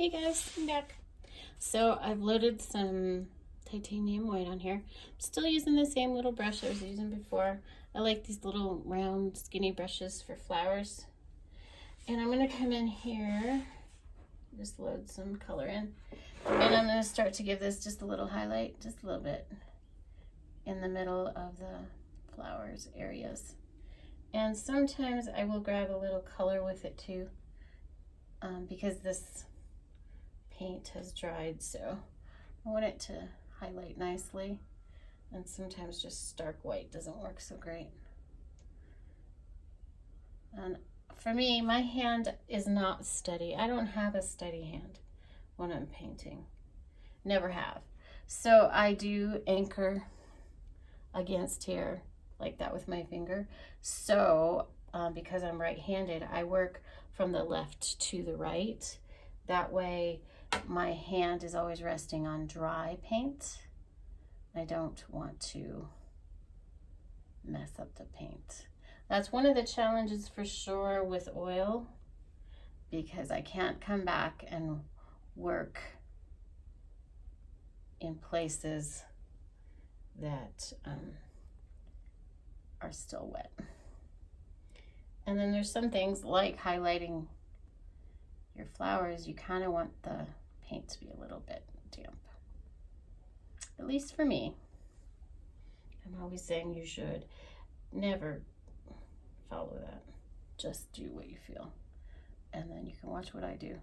Hey guys, I'm back. So I've loaded some titanium white on here. I'm still using the same little brush I was using before. I like these little round skinny brushes for flowers. And I'm going to come in here, just load some color in. And I'm going to start to give this just a little highlight, just a little bit in the middle of the flowers areas. And sometimes I will grab a little color with it too, because this paint has dried, so I want it to highlight nicely, and sometimes just stark white doesn't work so great. And for me, my hand is not steady. I don't have a steady hand when I'm painting, never have. So I do anchor against here like that with my finger. So because I'm right-handed, I work from the left to the right. That way my hand is always resting on dry paint. I don't want to mess up the paint. That's one of the challenges for sure with oil, because I can't come back and work in places that are still wet. And then there's some things like highlighting your flowers, you kind of want the paint to be a little bit damp. At least for me. I'm always saying you should never follow that. Just do what you feel. And then you can watch what I do.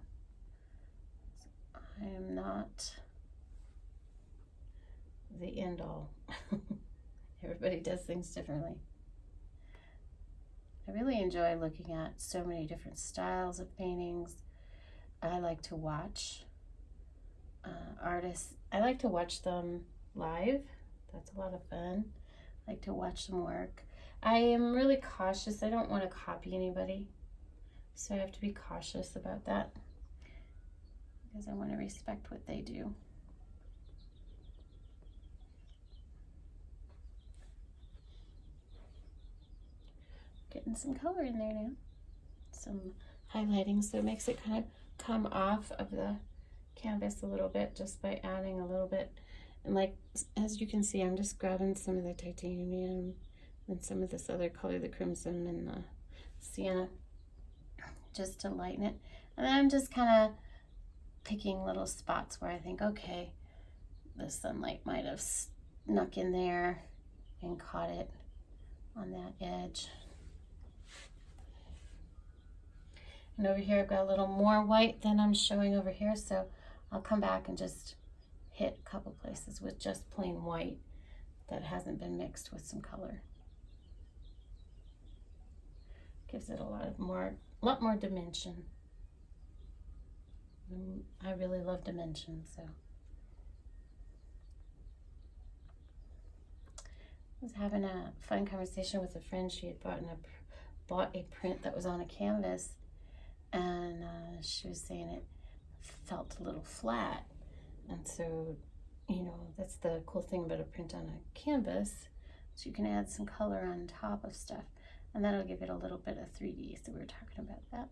I am not the end all. Everybody does things differently. I really enjoy looking at so many different styles of paintings. I like to watch artists. I like to watch them live. That's a lot of fun. I like to watch them work. I am really cautious. I don't want to copy anybody, so I have to be cautious about that because I want to respect what they do. Getting some color in there now. Some highlighting, so it makes it kind of come off of the canvas a little bit just by adding a little bit. And like, as you can see, I'm just grabbing some of the titanium and some of this other color, the crimson and the sienna, just to lighten it. And then I'm just kind of picking little spots where I think, okay, the sunlight might have snuck in there and caught it on that edge. And over here I've got a little more white than I'm showing over here, so I'll come back and just hit a couple places with just plain white that hasn't been mixed with some color. Gives it a lot more dimension. And I really love dimension, so. I was having a fun conversation with a friend. She had bought a print that was on a canvas, and she was saying it felt a little flat. And so, you know, that's the cool thing about a print on a canvas, so you can add some color on top of stuff, and that'll give it a little bit of 3D. So we were talking about that.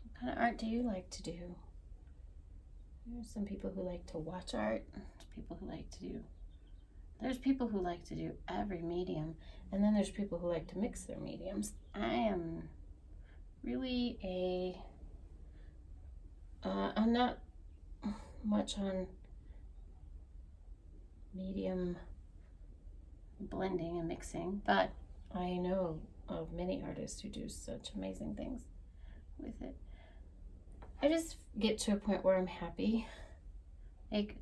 What kind of art do you like to do? There's some people who like to watch art. There's people who like to do every medium, and then there's people who like to mix their mediums. I am really I'm not much on medium blending and mixing, but I know of many artists who do such amazing things with it. I just get to a point where I'm happy. Like,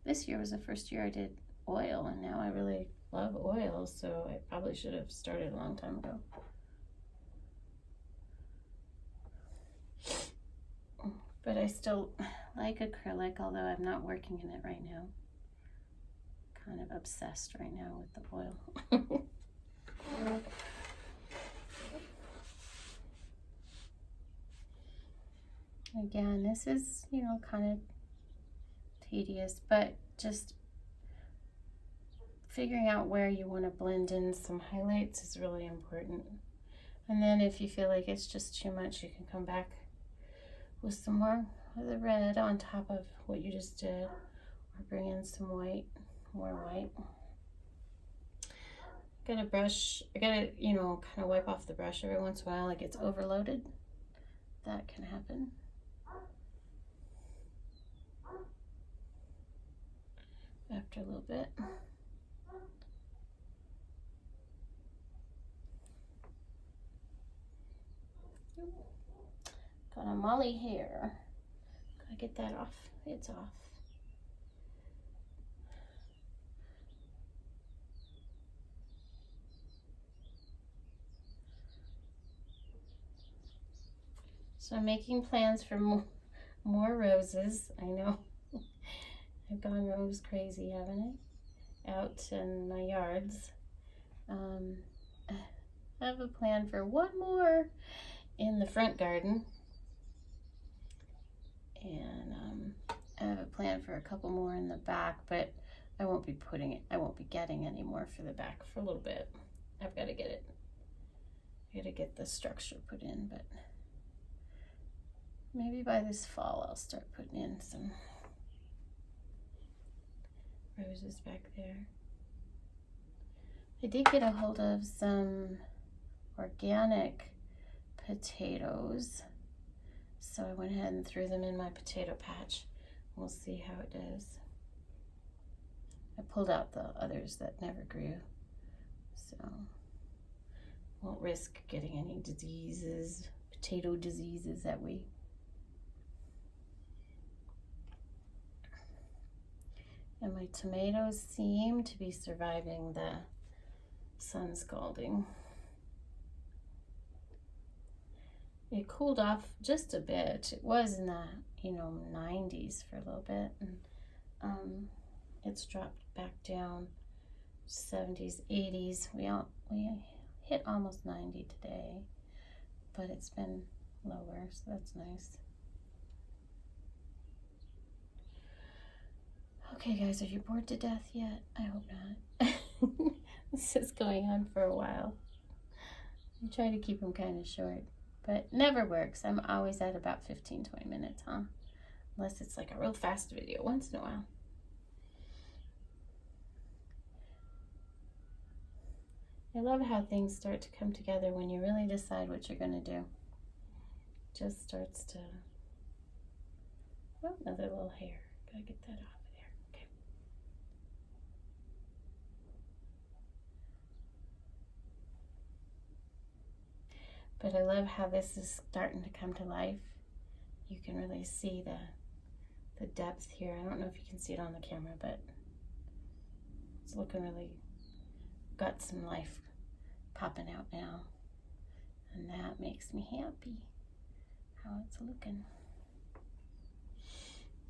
this year was the first year I did oil, and now I really love oil, so I probably should have started a long time ago. But I still like acrylic, although I'm not working in it right now. Kind of obsessed right now with the oil. Again, this is, you know, kind of tedious, but just figuring out where you want to blend in some highlights is really important. And then if you feel like it's just too much, you can come back with some more of the red on top of what you just did, or bring in some white, more white. Got a brush, I gotta, you know, kind of wipe off the brush every once in a while, like it's overloaded. That can happen. After a little bit. Got a molly hair. Gotta get that off. It's off. So I'm making plans for more roses. I know I've gone rose crazy, haven't I? Out in my yards. I have a plan for one more in the front garden. And I have a plan for a couple more in the back, but I won't be getting any more for the back for a little bit. I've got to get it. I got to get the structure put in, but maybe by this fall I'll start putting in some roses back there. I did get a hold of some organic potatoes, so I went ahead and threw them in my potato patch. We'll see how it does. I pulled out the others that never grew, so won't risk getting any diseases, potato diseases that way. And my tomatoes seem to be surviving the sun scalding. It cooled off just a bit. It was in the 90s for a little bit, and it's dropped back down 70s, 80s. We hit almost 90 today, but it's been lower, so that's nice. Okay guys, are you bored to death yet? I hope not. This is going on for a while. I try to keep them kind of short, but never works. I'm always at about 15-20 minutes, huh? Unless it's like a real fast video once in a while. I love how things start to come together when you really decide what you're going to do. Just starts to... Oh, another little hair. Gotta get that off. But I love how this is starting to come to life. You can really see the depth here. I don't know if you can see it on the camera, but it's looking really, got some life popping out now. And that makes me happy, how it's looking.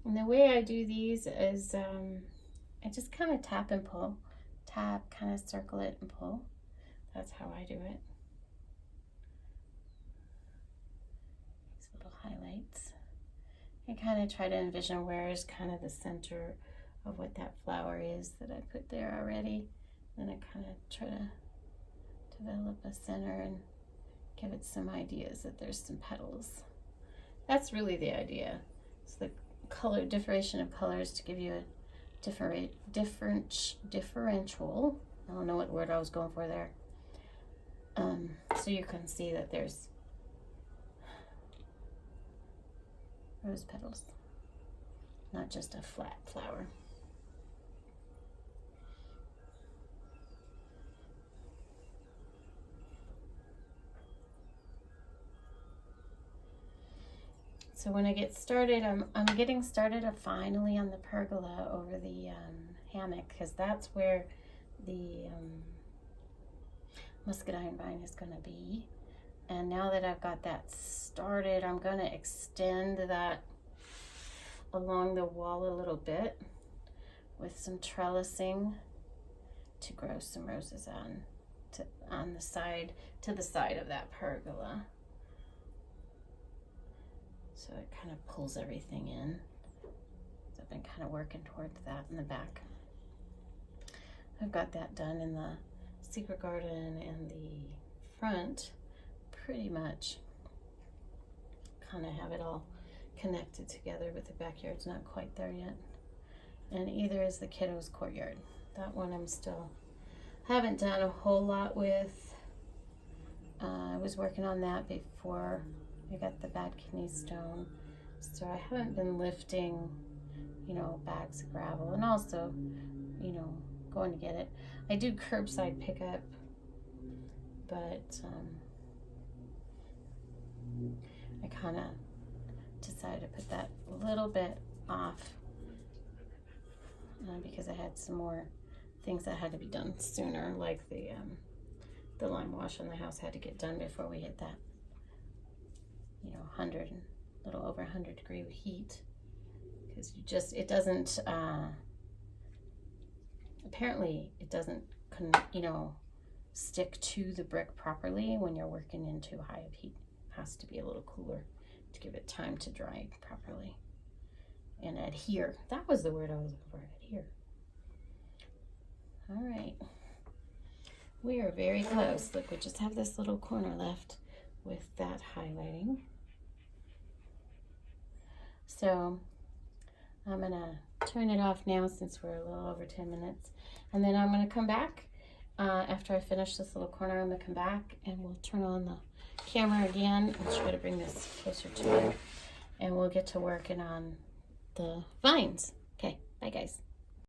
And the way I do these is I just kind of tap and pull. Tap, kind of circle it and pull. That's how I do it. Highlights. I kind of try to envision where is kind of the center of what that flower is that I put there already. Then I kind of try to develop a center and give it some ideas that there's some petals. That's really the idea. It's the color differentiation of colors to give you a differential. I don't know what word I was going for there. So you can see that there's rose petals, not just a flat flower. So when I get started, I'm getting started finally on the pergola over the hammock, because that's where the muscadine vine is going to be. And now that I've got that started, I'm going to extend that along the wall a little bit with some trellising to grow some roses on the side, to the side of that pergola. So it kind of pulls everything in. The been kind of working towards that in the back. I've got that done in the secret garden and the front pretty much. Kind of have it all connected together, but the backyard's not quite there yet. And either is the kiddos' courtyard. That one I'm still haven't done a whole lot with. I was working on that before I got the bad kidney stone, so I haven't been lifting, you know, bags of gravel, and also, you know, going to get it. I do curbside pickup, but I kind of decided to put that a little bit off because I had some more things that had to be done sooner, like the lime wash on the house had to get done before we hit that, you know, 100 and a little over 100 degree heat, because it doesn't apparently it doesn't you know, stick to the brick properly when you're working in too high of heat. It has to be a little cooler to give it time to dry properly and adhere. That was the word I was looking for, adhere. All right, we are very close. Look, we just have this little corner left with that highlighting. So I'm gonna turn it off now since we're a little over 10 minutes. And then I'm gonna come back after I finish this little corner. I'm gonna come back and we'll turn on the camera again. I'll try to bring this closer to you. And we'll get to working on the vines. Okay, bye guys.